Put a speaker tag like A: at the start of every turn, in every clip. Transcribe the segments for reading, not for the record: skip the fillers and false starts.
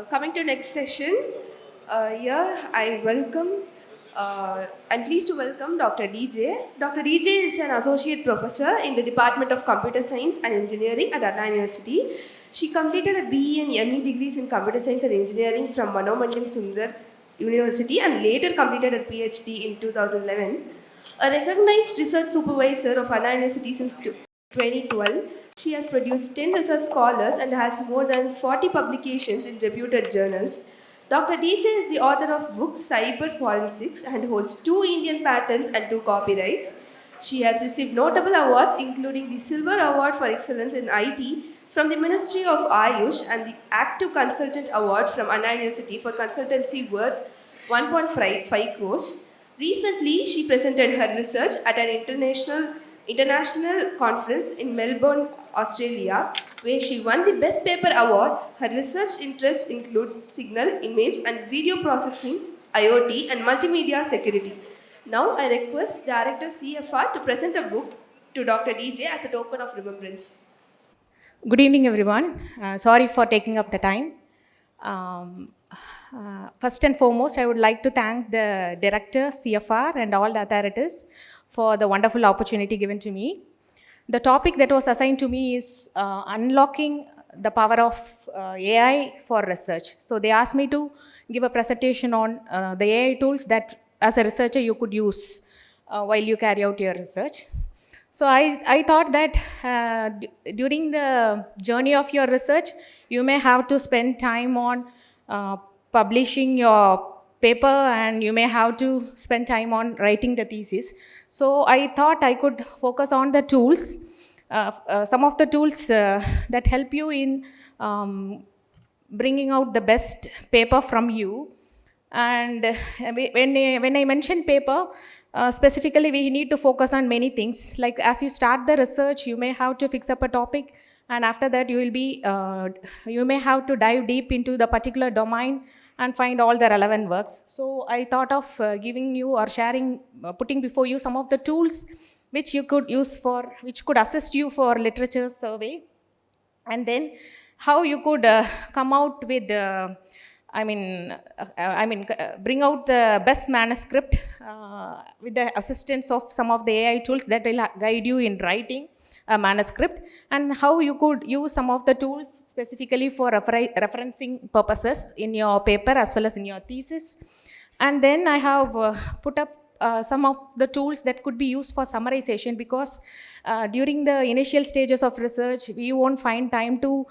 A: Coming to next session, here I'm pleased to welcome Dr. Dejey. Dr. Dejey is an associate professor in the Department of Computer Science and Engineering at Anna University. She completed a BE and ME degrees in Computer Science and Engineering from Manomanjan Sundar University and later completed a PhD in 2011. A recognized research supervisor of Anna University since 2012, she has produced 10 research scholars and has more than 40 publications in reputed journals. Dr. Dejey is the author of books Cyber Forensics and holds 2 Indian patents and 2 copyrights. She has received notable awards including the Silver Award for Excellence in IT from the Ministry of Ayush and the Active Consultant Award from Anna University for consultancy worth 1.5 crores. Recently, she presented her research at an international conference in Melbourne, Australia, where she won the Best Paper Award. Her research interests include signal, image, and video processing, IoT, and multimedia security. Now, I request Director CFR to present a book to Dr. Dejey as a token of remembrance.
B: Good evening, everyone. Sorry for taking up the time. First and foremost, I would like to thank the director, CFR, and all the authorities for the wonderful opportunity given to me. The topic that was assigned to me is unlocking the power of AI for research. So they asked me to give a presentation on the AI tools that as a researcher you could use while you carry out your research. So I thought that during the journey of your research, you may have to spend time on publishing your paper and you may have to spend time on writing the thesis. So I thought I could focus on the tools, some of the tools that help you in bringing out the best paper from you. And when I mention paper, specifically we need to focus on many things. Like as you start the research, you may have to fix up a topic, and after that you may have to dive deep into the particular domain and find all the relevant works. So I thought of giving you or sharing, putting before you some of the tools which you could use which could assist you for literature survey, and then how you could come out with bring out the best manuscript with the assistance of some of the AI tools that will guide you in writing a manuscript, and how you could use some of the tools specifically for referencing purposes in your paper as well as in your thesis. And then I have put up some of the tools that could be used for summarization, because during the initial stages of research, we won't find time to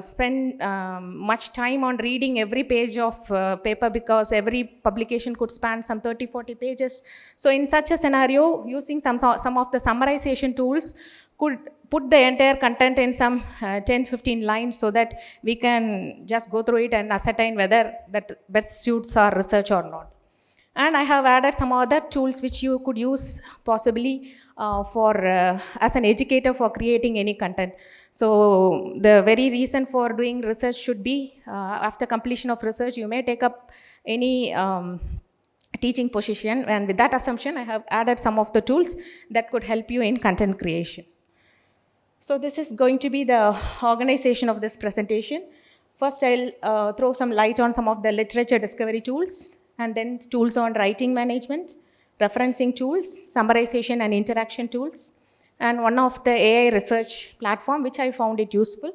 B: spend much time on reading every page of paper, because every publication could span some 30-40 pages. So in such a scenario, using some of the summarization tools could put the entire content in some 10-15 lines, so that we can just go through it and ascertain whether that best suits our research or not. And I have added some other tools which you could use possibly as an educator for creating any content. So the very reason for doing research should be, after completion of research, you may take up any teaching position, and with that assumption, I have added some of the tools that could help you in content creation. So this is going to be the organization of this presentation. First, I'll throw some light on some of the literature discovery tools, and then tools on writing management, referencing tools, summarization and interaction tools, and one of the AI research platform which I found it useful,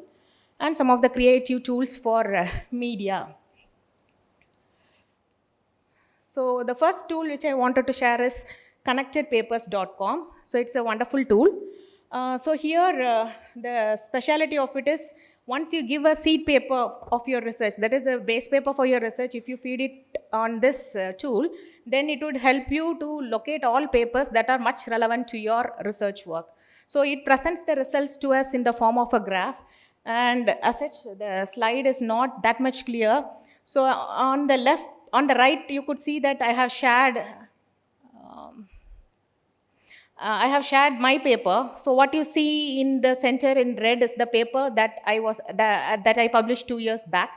B: and some of the creative tools for media. So the first tool which I wanted to share is connectedpapers.com. So it's a wonderful tool. So here the speciality of it is, once you give a seed paper of your research, that is the base paper for your research, if you feed it on this tool, then it would help you to locate all papers that are much relevant to your research work. So it presents the results to us in the form of a graph, and as such the slide is not that much clear. So on the right you could see that I have shared my paper. So what you see in the center in red is the paper that I published 2 years back.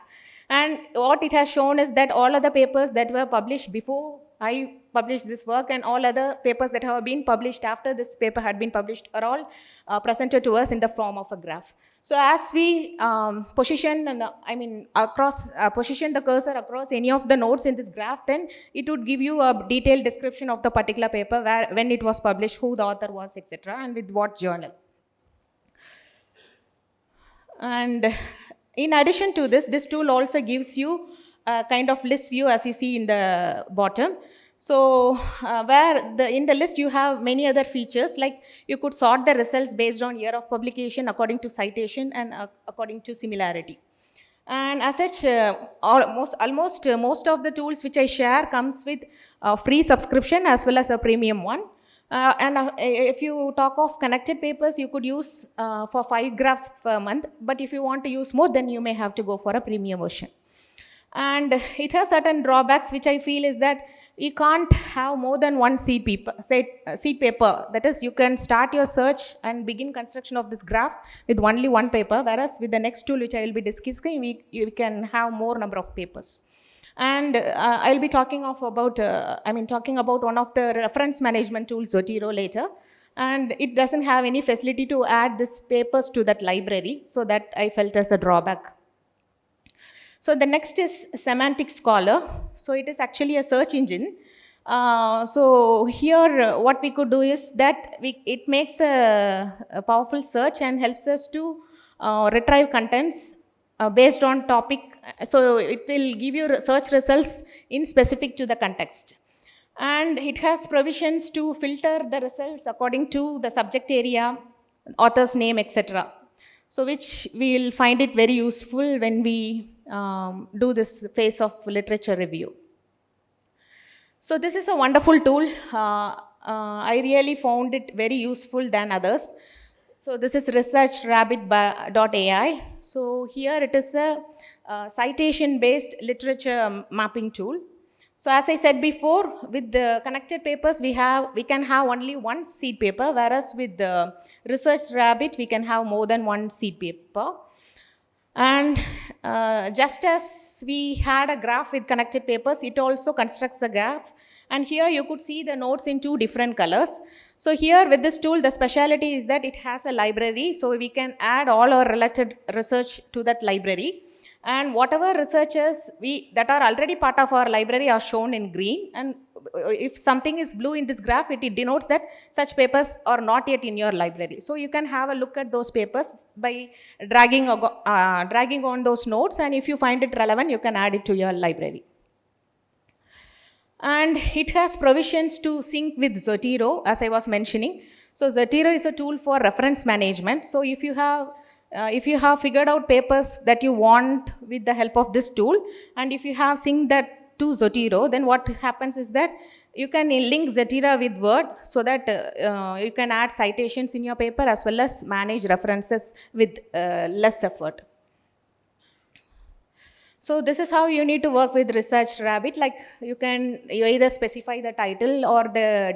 B: And what it has shown is that all other papers that were published before I published this work and all other papers that have been published after this paper had been published are all presented to us in the form of a graph. So as we position the cursor across any of the nodes in this graph, then it would give you a detailed description of the particular paper, when it was published, who the author was, etc., and with what journal. And in addition to this, this tool also gives you a kind of list view, as you see in the bottom. So in the list you have many other features, like you could sort the results based on year of publication according to citation and according to similarity. And as such, most of the tools which I share comes with a free subscription as well as a premium one. If you talk of connected papers, you could use for 5 graphs per month, but if you want to use more, then you may have to go for a premium version. And it has certain drawbacks, which I feel is that you can't have more than one seed paper. That is, you can start your search and begin construction of this graph with only one paper, whereas with the next tool which I will be discussing, you can have more number of papers. And I'll be talking about one of the reference management tools, Zotero, later. And it doesn't have any facility to add these papers to that library, so that I felt as a drawback. So the next is Semantic Scholar. So it is actually a search engine. So here what we could do is that it makes a powerful search and helps us to retrieve contents based on topic. So it will give you search results in specific to the context. And it has provisions to filter the results according to the subject area, author's name, etc. So which we will find it very useful when we do this phase of literature review. So this is a wonderful tool. I really found it very useful than others. So this is researchrabbit.ai. So here it is a citation-based literature mapping tool. So as I said before, with the connected papers, we can have only one seed paper, whereas with the Research Rabbit, we can have more than one seed paper. And just as we had a graph with connected papers, it also constructs a graph. And here you could see the nodes in 2 different colors. So here with this tool, the speciality is that it has a library. So we can add all our related research to that library. And whatever researchers that are already part of our library are shown in green. And if something is blue in this graph, it denotes that such papers are not yet in your library. So you can have a look at those papers by dragging on those nodes. And if you find it relevant, you can add it to your library. And it has provisions to sync with Zotero, as I was mentioning. So Zotero is a tool for reference management. So if you have figured out papers that you want with the help of this tool, and if you have synced that to Zotero, then what happens is that you can link Zotero with Word, so that you can add citations in your paper as well as manage references with less effort. So this is how you need to work with Research Rabbit. Like you either specify the title or the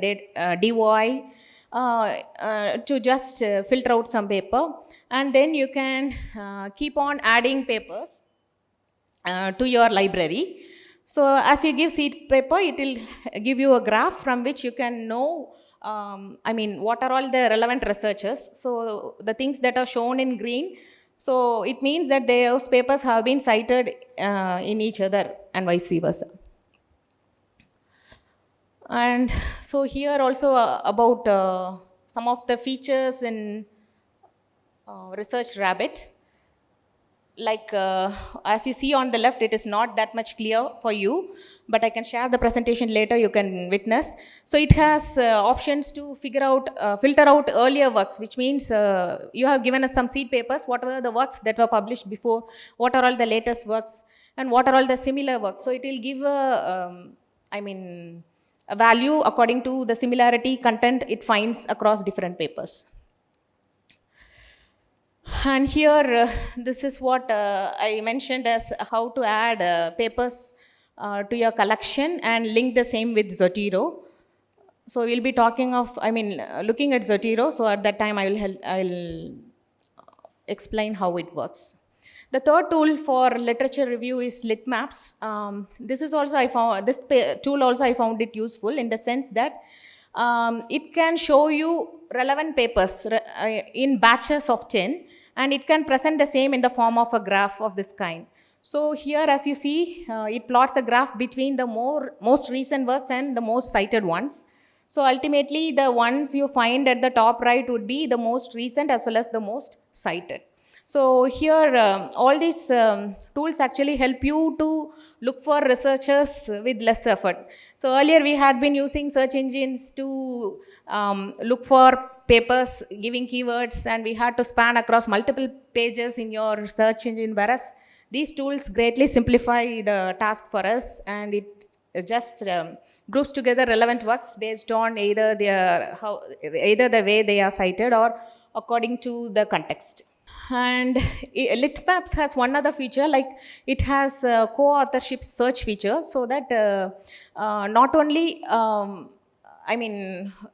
B: DOI to just filter out some paper, and then you can keep on adding papers to your library. So as you give seed paper, it will give you a graph from which you can know what are all the relevant researchers. So the things that are shown in green, so it means that those papers have been cited in each other and vice versa. And so here also about some of the features in Research Rabbit. Like as you see on the left, it is not that much clear for you, but I can share the presentation later, you can witness. So it has options to filter out earlier works, which means you have given us some seed papers, what are the works that were published before, what are all the latest works, and what are all the similar works. So it will give a value according to the similarity content it finds across different papers. And here, this is what I mentioned as how to add papers to your collection and link the same with Zotero. So we'll be talking of, looking at Zotero. So at that time, I'll explain how it works. The third tool for literature review is Litmaps. This tool also I found it useful in the sense that it can show you relevant papers in batches of 10. and it can present the same in the form of a graph of this kind. So here, as you see, it plots a graph between the most recent works and the most cited ones. So ultimately, the ones you find at the top right would be the most recent as well as the most cited. So here, all these tools actually help you to look for researchers with less effort. So earlier we had been using search engines to look for papers giving keywords, and we had to span across multiple pages in your search engine, whereas these tools greatly simplify the task for us, and it just groups together relevant works based on either the way they are cited or according to the context. And Litmaps has one other feature, like it has a co-authorship search feature, so that not only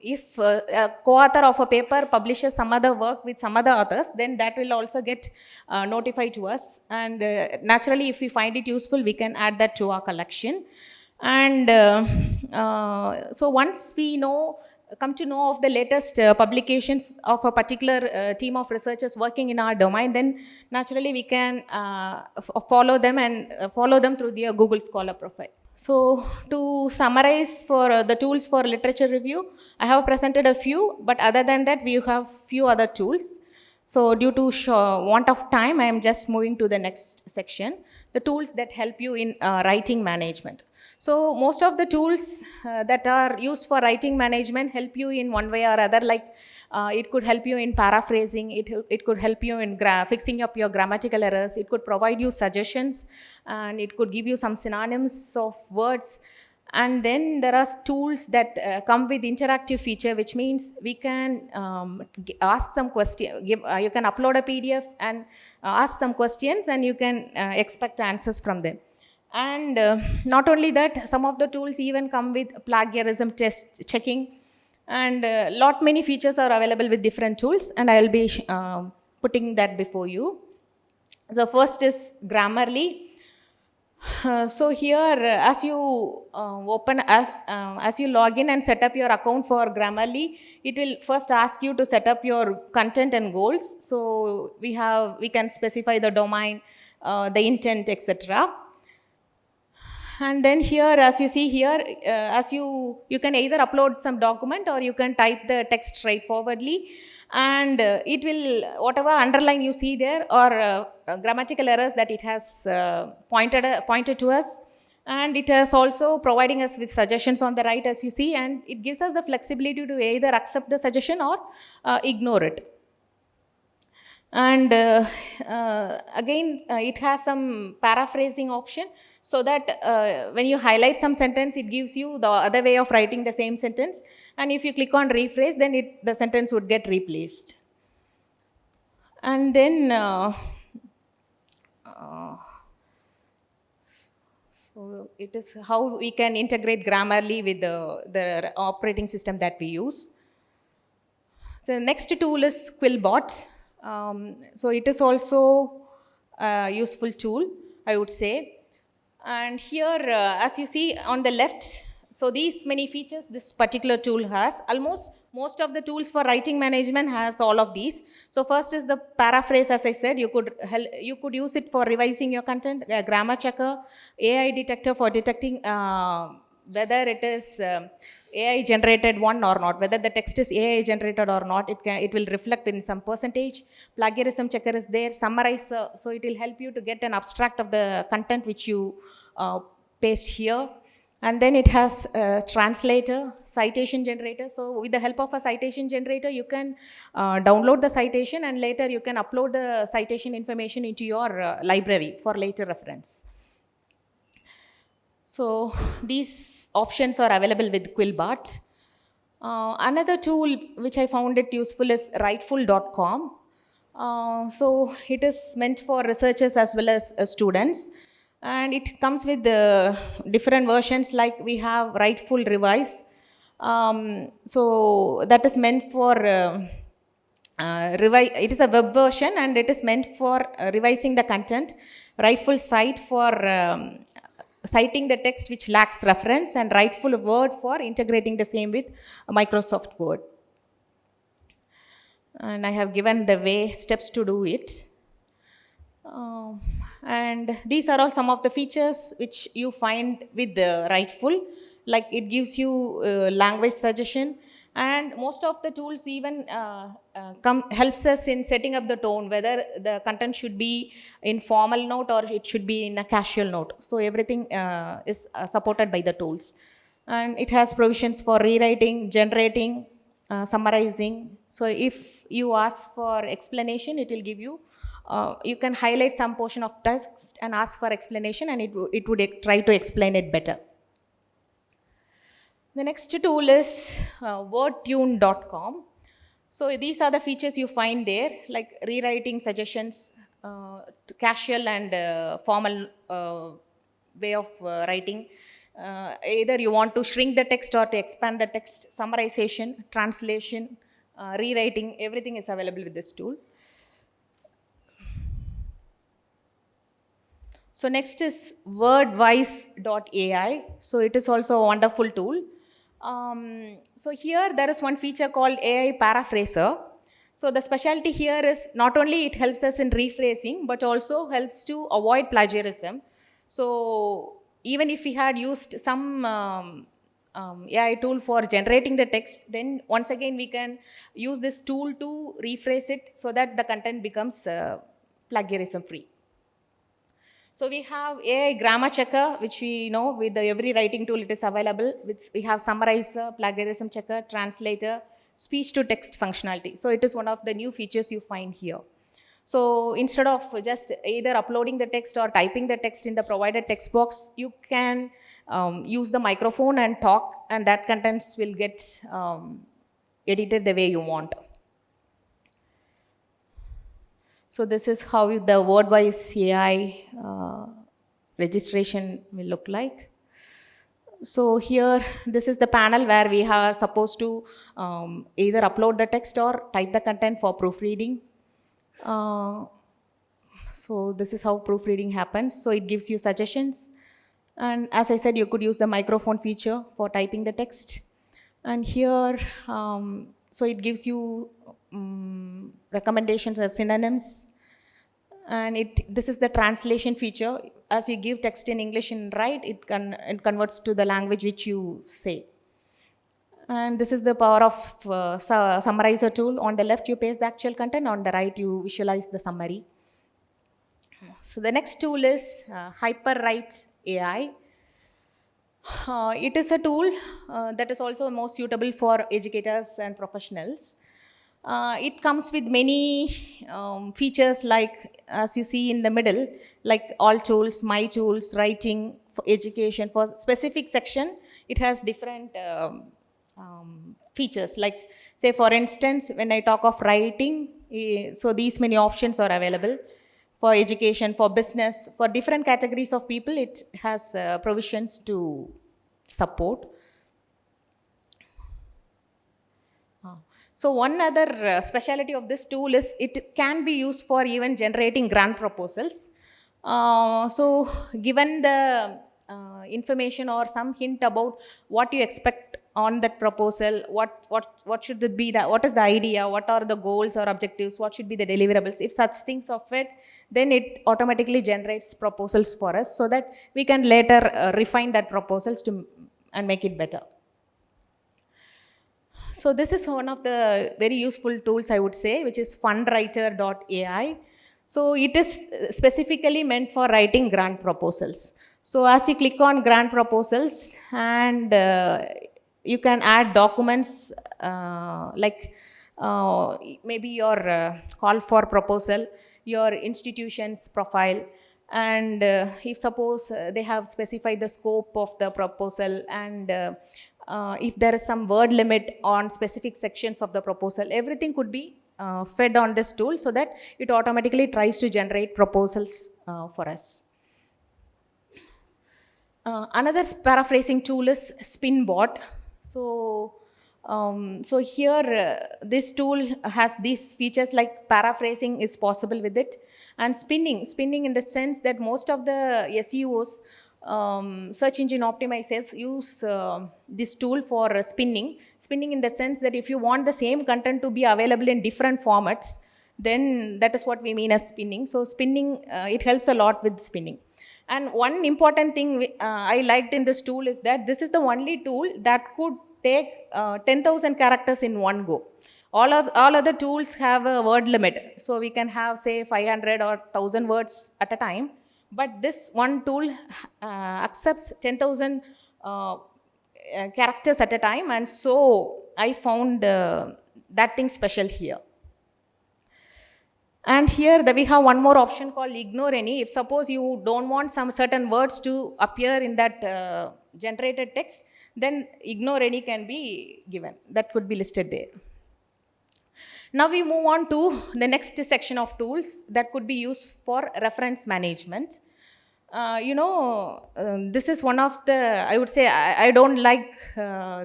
B: if a co-author of a paper publishes some other work with some other authors, then that will also get notified to us. And naturally, if we find it useful, we can add that to our collection. And so once we come to know of the latest publications of a particular team of researchers working in our domain, then naturally we can follow them through their Google Scholar profile. So to summarize for the tools for literature review, I have presented a few, but other than that, we have few other tools. So due to want of time, I am just moving to the next section, the tools that help you in writing management. So most of the tools that are used for writing management help you in one way or other, like it could help you in paraphrasing, it could help you in fixing up your grammatical errors, it could provide you suggestions, and it could give you some synonyms of words. And then there are tools that come with interactive feature, which means we can ask some question. You can upload a PDF and ask some questions, and you can expect answers from them. And not only that, some of the tools even come with plagiarism test checking, and many features are available with different tools, and I will be putting that before you. So first is Grammarly. So here, as you as you log in and set up your account for Grammarly, it will first ask you to set up your content and goals. So we can specify the domain, the intent, etc. And then here, as you see here, you can either upload some document or you can type the text straightforwardly, and it will, whatever underline you see there or grammatical errors that it has pointed to us, and it is also providing us with suggestions on the right, as you see, and it gives us the flexibility to either accept the suggestion or ignore it. And again, it has some paraphrasing option, so that when you highlight some sentence, it gives you the other way of writing the same sentence, and if you click on rephrase, then the sentence would get replaced. And then so it is how we can integrate Grammarly with the operating system that we use. The next tool is Quillbot. So it is also a useful tool, I would say. And here, as you see on the left, so these many features this particular tool has. Almost most of the tools for writing management has all of these. So first is the paraphrase, as I said, you could use it for revising your content, grammar checker, AI detector for detecting whether it is AI generated one or not, whether the text is AI generated or not, it will reflect in some percentage. Plagiarism checker is there, summarizer, so it will help you to get an abstract of the content which you paste here. And then it has a translator, citation generator. So with the help of a citation generator, you can download the citation, and later you can upload the citation information into your library for later reference. So these options are available with Quillbot. Another tool which I found it useful is Writeful.com. So it is meant for researchers as well as students, and it comes with different versions, like we have Writeful Revise. So that is meant for it is a web version, and it is meant for revising the content. Writeful Cite for citing the text which lacks reference, and Writeful Word for integrating the same with Microsoft Word. and I have given the way steps to do it. Um, and these are all some of the features which you find with the Rightful, like it gives you language suggestion, and most of the tools even helps us in setting up the tone, whether the content should be in formal note or it should be in a casual note. So everything is supported by the tools, and it has provisions for rewriting, generating, summarizing. So if you ask for explanation, it will give you. You can highlight some portion of text and ask for explanation, and it would try to explain it better. The next tool is wordtune.com. So these are the features you find there, like rewriting suggestions, casual and formal way of writing. Either you want to shrink the text or to expand the text, summarization, translation, rewriting, everything is available with this tool. So next is wordwise.ai. So it is also a wonderful tool. So here there is one feature called AI paraphraser. So the specialty here is not only it helps us in rephrasing, but also helps to avoid plagiarism. So even if we had used some AI tool for generating the text, then once again we can use this tool to rephrase it so that the content becomes plagiarism free. So we have AI grammar checker, which we know with every writing tool it is available. We have summarizer, plagiarism checker, translator, speech to text functionality. So it is one of the new features you find here. So instead of just either uploading the text or typing the text in the provided text box, you can use the microphone and talk, and that contents will get edited the way you want. So this is how the wordwise AI registration will look like. So here, this is the panel where we are supposed to either upload the text or type the content for proofreading. So this is how proofreading happens. So it gives you suggestions. And as I said, you could use the microphone feature for typing the text. And here, so it gives you recommendations as synonyms. And this is the translation feature. As you give text in English and write, it converts to the language which you say. And this is the power of summarizer tool. On the left, you paste the actual content. On the right, you visualize the summary. So the next tool is Hyperwrite AI. It is a tool that is also most suitable for educators and professionals. It comes with many features, like as you see in the middle, like all tools, my tools, writing, for education. For specific section, it has different features. Like say for instance, when I talk of writing, so these many options are available. For education, for business, for different categories of people, it has provisions to support. So one other specialty of this tool is it can be used for even generating grant proposals. So given the information or some hint about what you expect on that proposal, what should it be, what is the idea, what are the goals or objectives, what should be the deliverables, if such things are fit, then it automatically generates proposals for us so that we can later refine that proposals and make it better. So this is one of the very useful tools, I would say, which is fundwriter.ai. So it is specifically meant for writing grant proposals. So as you click on grant proposals, and you can add documents like maybe your call for proposal, your institution's profile, and if suppose they have specified the scope of the proposal, and if there is some word limit on specific sections of the proposal, everything could be fed on this tool so that it automatically tries to generate proposals for us. Another paraphrasing tool is Spinbot. So here this tool has these features like paraphrasing is possible with it, and spinning in the sense that most of the SEOs search engine optimizers use this tool for spinning. Spinning in the sense that if you want the same content to be available in different formats, then that is what we mean as spinning. So spinning, it helps a lot with spinning. And one important thing I liked in this tool is that this is the only tool that could take 10,000 characters in one go. All other tools have a word limit. So we can have say 500 or 1000 words at a time. But this one tool accepts 10,000 characters at a time. And so I found that thing special here. And here we have one more option called ignore any. If suppose you don't want some certain words to appear in that generated text, then ignore any can be given. That could be listed there. Now we move on to the next section of tools that could be used for reference management. This is one of the, I would say, I don't like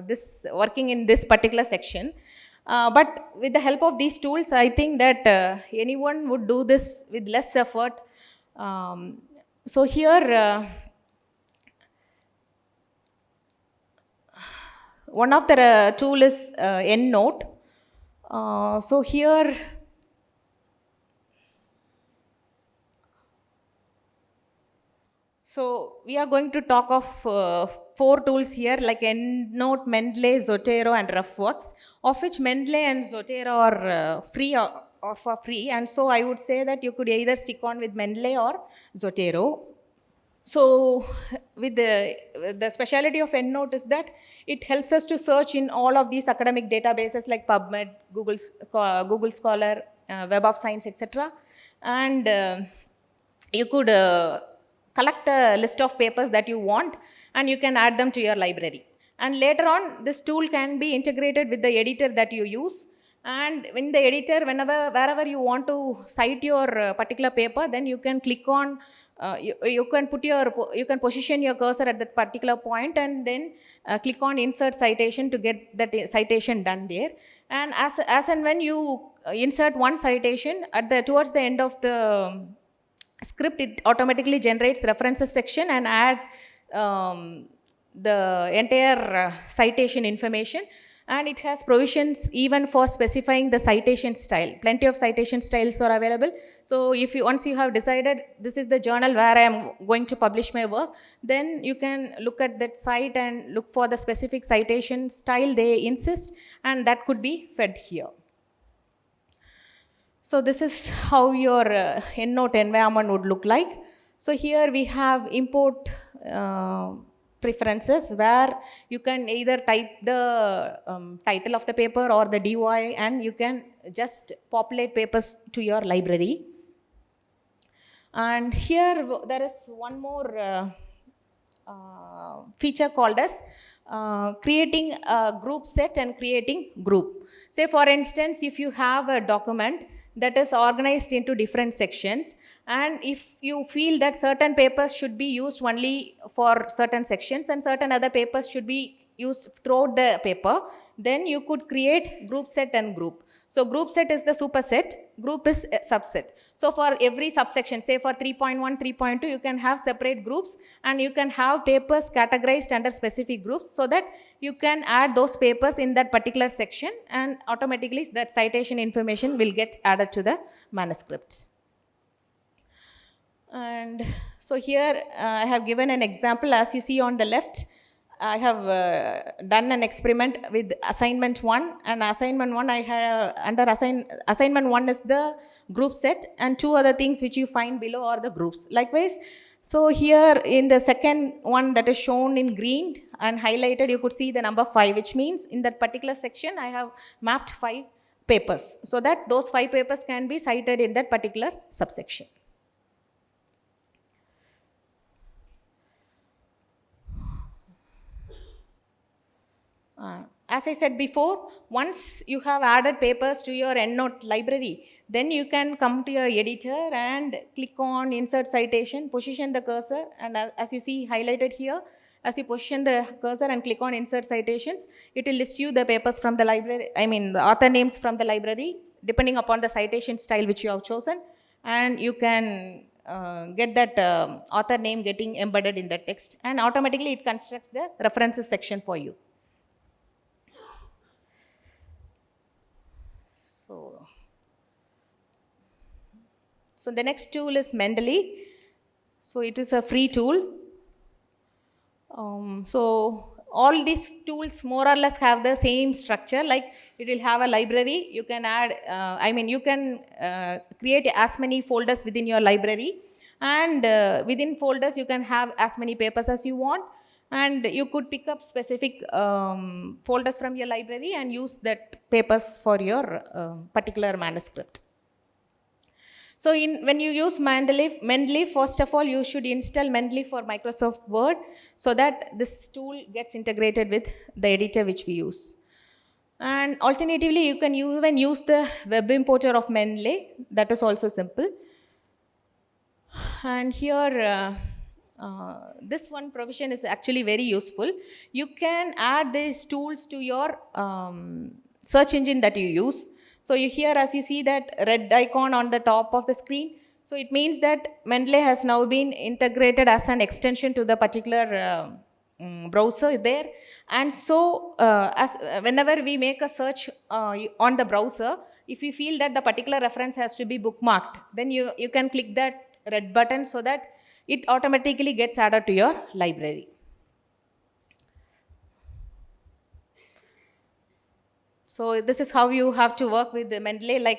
B: this working in this particular section. But with the help of these tools, I think that anyone would do this with less effort. So here, one of the tool is EndNote. So here, so we are going to talk of 4 tools here like EndNote, Mendeley, Zotero and RefWorks, of which Mendeley and Zotero are free or for free, and so I would say that you could either stick on with Mendeley or Zotero. So with the speciality of EndNote is that it helps us to search in all of these academic databases like PubMed, Google Scholar, Web of Science, etc. And you could collect a list of papers that you want and you can add them to your library. And later on, this tool can be integrated with the editor that you use. And in the editor, wherever you want to cite your particular paper, then you can click on, you can position your cursor at that particular point and then click on insert citation to get that citation done there. And as and when you insert one citation towards the end of the script, it automatically generates references section and add the entire citation information. And it has provisions even for specifying the citation style. Plenty of citation styles are available. So if once you have decided this is the journal where I am going to publish my work, then you can look at that site and look for the specific citation style they insist, and that could be fed here. So this is how your EndNote environment would look like. So here we have import preferences where you can either type the title of the paper or the DOI and you can just populate papers to your library. And here there is one more feature called as creating a group set and creating group. Say for instance, if you have a document that is organized into different sections, and if you feel that certain papers should be used only for certain sections and certain other papers should be used throughout the paper, then you could create group set and group. So group set is the superset, group is a subset. So for every subsection, say for 3.1, 3.2, you can have separate groups and you can have papers categorized under specific groups so that you can add those papers in that particular section and automatically that citation information will get added to the manuscripts. And so here I have given an example. As you see on the left, I have done an experiment with assignment 1, and assignment 1 I have under assignment 1 is the group set, and 2 other things which you find below are the groups. Likewise, so here in the second one that is shown in green and highlighted, you could see the number 5, which means in that particular section I have mapped 5 papers so that those 5 papers can be cited in that particular subsection. As I said before, once you have added papers to your EndNote library, then you can come to your editor and click on insert citation, position the cursor, and as you see highlighted here, as you position the cursor and click on insert citations, it will list you the papers from the library, the author names from the library, depending upon the citation style which you have chosen, and you can get that author name getting embedded in the text, and automatically it constructs the references section for you. So the next tool is Mendeley. So it is a free tool. So all these tools more or less have the same structure. Like it will have a library. You can add, you can create as many folders within your library, and within folders you can have as many papers as you want, and you could pick up specific folders from your library and use that papers for your particular manuscript. So when you use Mendeley, first of all, you should install Mendeley for Microsoft Word so that this tool gets integrated with the editor which we use. And alternatively, you can even use the web importer of Mendeley. That is also simple. And here, this one provision is actually very useful. You can add these tools to your search engine that you use. So here, as you see that red icon on the top of the screen, so it means that Mendeley has now been integrated as an extension to the particular browser there. And so whenever we make a search on the browser, if you feel that the particular reference has to be bookmarked, then you can click that red button so that it automatically gets added to your library. So this is how you have to work with the Mendeley. Like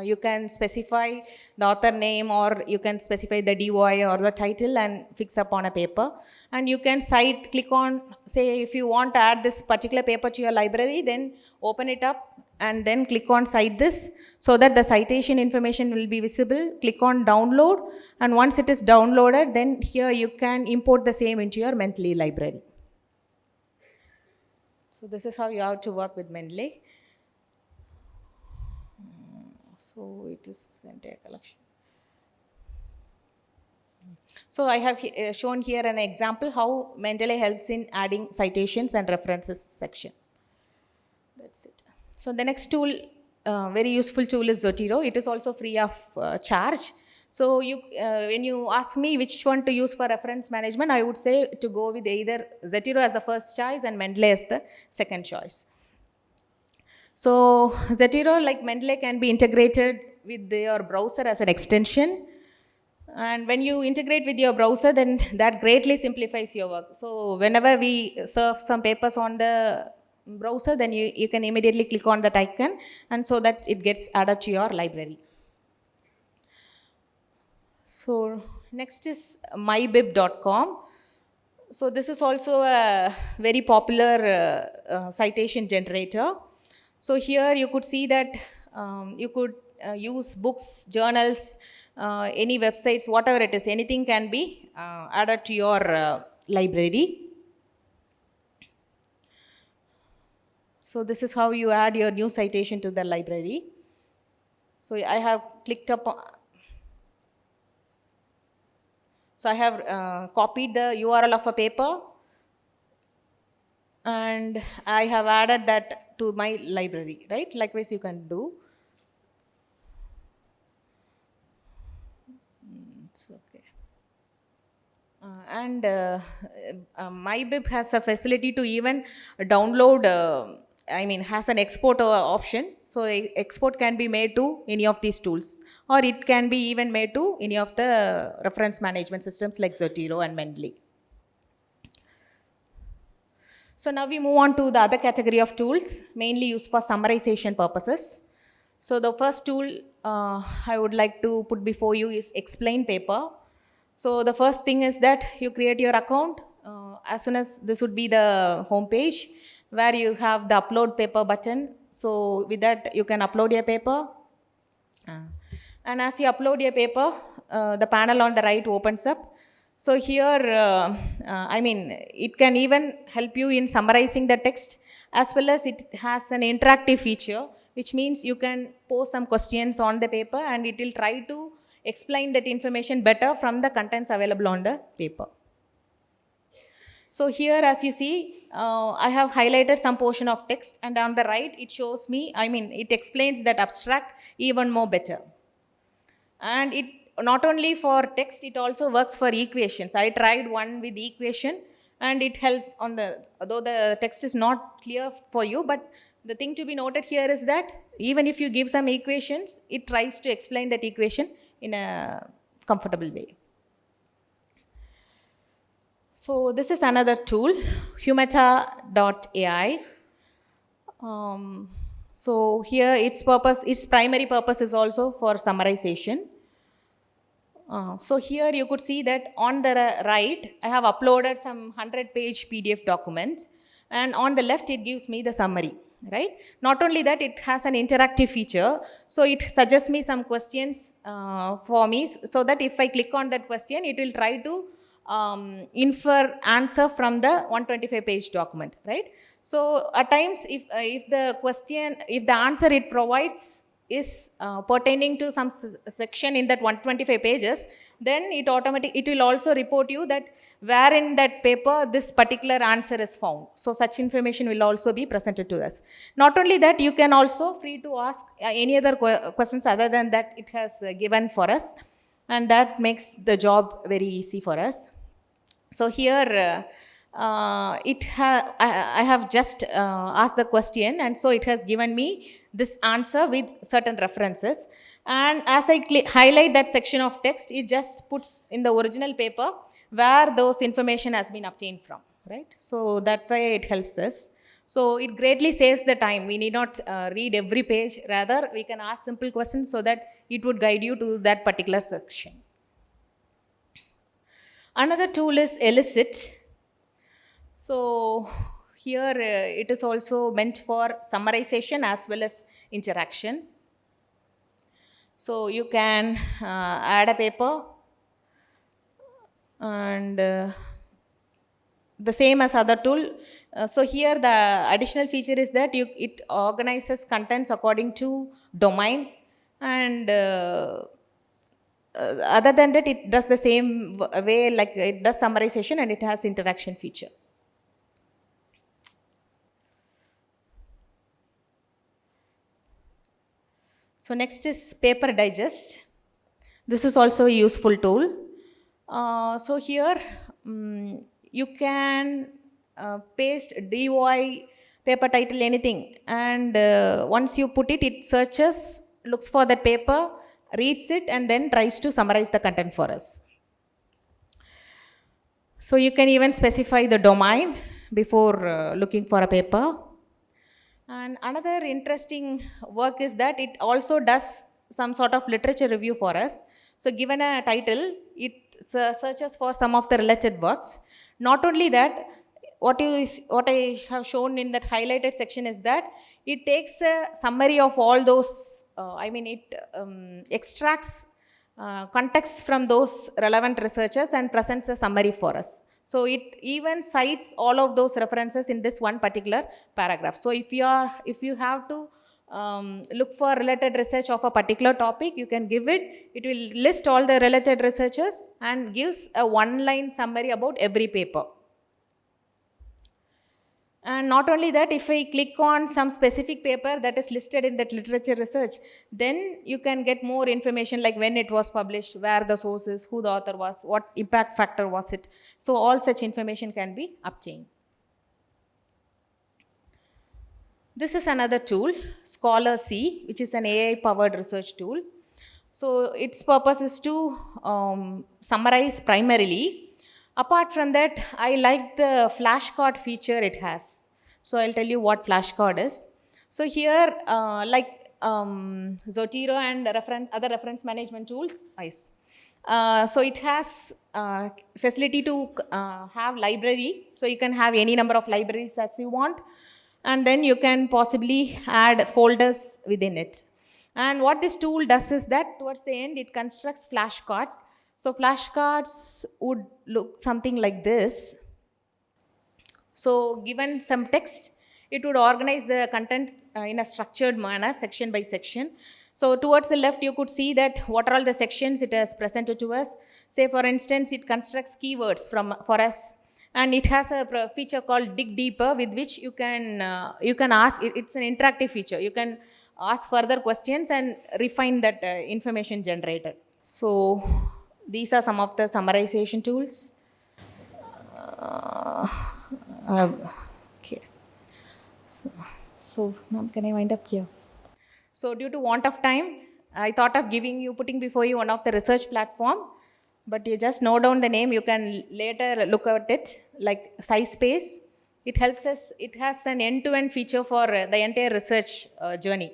B: you can specify the author name, or you can specify the DOI or the title and fix up on a paper. And you can click on, say if you want to add this particular paper to your library, then open it up and then click on cite this so that the citation information will be visible. Click on download, and once it is downloaded, then here you can import the same into your Mendeley library. So this is how you have to work with Mendeley. So it is entire collection. So I have shown here an example how Mendeley helps in adding citations and references section. That's it. So the next tool, very useful tool, is Zotero. It is also free of charge. So when you ask me which one to use for reference management, I would say to go with either Zotero as the first choice and Mendeley as the second choice. So Zotero, like Mendeley, can be integrated with your browser as an extension. And when you integrate with your browser, then that greatly simplifies your work. So whenever we serve some papers on the browser, then you can immediately click on that icon, and so that it gets added to your library. So next is mybib.com. So this is also a very popular citation generator. So here you could see that you could use books, journals, any websites, whatever it is, anything can be added to your library. So this is how you add your new citation to the library. So I have clicked up. So I have copied the URL of a paper, and I have added that to my library, right? Likewise, you can do. It's okay. And MyBib has a facility to even download, has an export option. So export can be made to any of these tools, or it can be even made to any of the reference management systems like Zotero and Mendeley. So now we move on to the other category of tools, mainly used for summarization purposes. So the first tool I would like to put before you is Explain Paper. So the first thing is that you create your account. As soon as this would be the home page where you have the upload paper button. So with that you can upload your paper. And as you upload your paper, the panel on the right opens up. So here, it can even help you in summarizing the text, as well as it has an interactive feature, which means you can pose some questions on the paper and it will try to explain that information better from the contents available on the paper. So here, as you see, I have highlighted some portion of text, and on the right it shows me, it explains that abstract even more better. And it not only for text, it also works for equations. I tried one with equation, and it helps on the, though the text is not clear for you, but the thing to be noted here is that even if you give some equations, it tries to explain that equation in a comfortable way. So this is another tool, humata.ai. So here its primary purpose is also for summarization. So here you could see that on the right, I have uploaded some 100-page PDF documents, and on the left it gives me the summary, right? Not only that, it has an interactive feature, so it suggests me some questions for me, so that if I click on that question, it will try to infer answer from the 125-page document, right? So at times, if the answer it provides is pertaining to some section in that 125 pages, then it will also report you that where in that paper this particular answer is found. So such information will also be presented to us. Not only that, you can also free to ask any other questions other than that it has given for us, and that makes the job very easy for us. So here I have just asked the question, and so it has given me this answer with certain references, and as I highlight that section of text, it just puts in the original paper where those information has been obtained from, right? So that way it helps us. So it greatly saves the time. We need not read every page, rather we can ask simple questions so that it would guide you to that particular section. Another tool is Elicit. So here it is also meant for summarization as well as interaction. So you can add a paper, and the same as other tool. So here the additional feature is that it organizes contents according to domain, and other than that, it does the same way, like it does summarization, and it has interaction feature. So next is Paper Digest. This is also a useful tool. So here you can paste DOI, paper title, anything, and once you put it, it searches, looks for that paper, reads it, and then tries to summarize the content for us. So you can even specify the domain before looking for a paper. And another interesting work is that it also does some sort of literature review for us. So given a title, it searches for some of the related works. Not only that, what I have shown in that highlighted section is that it takes a summary of all those, it extracts context from those relevant researchers and presents a summary for us. So it even cites all of those references in this one particular paragraph. So if you have to look for related research of a particular topic, you can give it. It will list all the related researchers and gives a one-line summary about every paper. And not only that, if I click on some specific paper that is listed in that literature research, then you can get more information like when it was published, where the source is, who the author was, what impact factor was it. So all such information can be obtained. This is another tool, Scholar C, which is an AI-powered research tool. So its purpose is to summarize primarily. Apart from that, I like the flashcard feature it has. So I'll tell you what flashcard is. So here, Zotero and other reference management tools, nice. So it has facility to have library. So you can have any number of libraries as you want. And then you can possibly add folders within it. And what this tool does is that towards the end, it constructs flashcards. So flashcards would look something like this. So given some text, it would organize the content in a structured manner, section by section. So towards the left, you could see that what are all the sections it has presented to us. Say for instance, it constructs keywords for us. And it has a feature called Dig Deeper, with which you can ask, it's an interactive feature. You can ask further questions and refine that information generated. So these are some of the summarization tools. Uh, okay. So now can I wind up here? So due to want of time, I thought of putting before you one of the research platform, but you just note down the name. You can later look at it, like SciSpace. It helps us. It has an end-to-end feature for the entire research journey,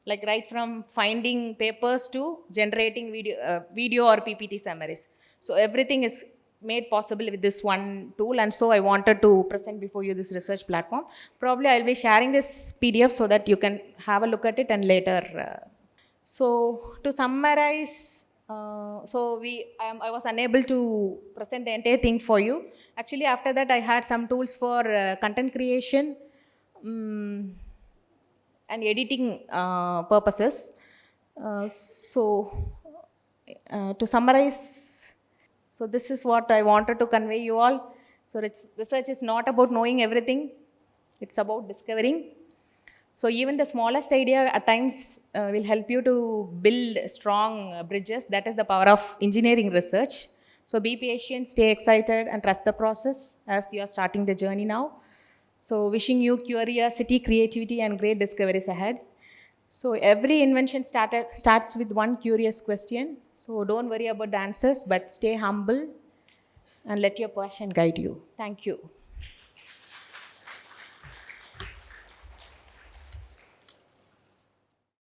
B: like right from finding papers to generating video or PPT summaries. So everything is made possible with this one tool, and so I wanted to present before you this research platform. Probably I'll be sharing this PDF so that you can have a look at it and later. So to summarize, I was unable to present the entire thing for you. Actually, after that I had some tools for content creation. And editing purposes. To summarize, so this is what I wanted to convey you all. So research is not about knowing everything, it's about discovering. So even the smallest idea at times will help you to build strong bridges. That is the power of engineering research. So be patient, stay excited, and trust the process as you are starting the journey now. So wishing you curiosity, creativity, and great discoveries ahead. So every invention starts with one curious question. So don't worry about the answers, but stay humble and let your passion guide you. Thank you.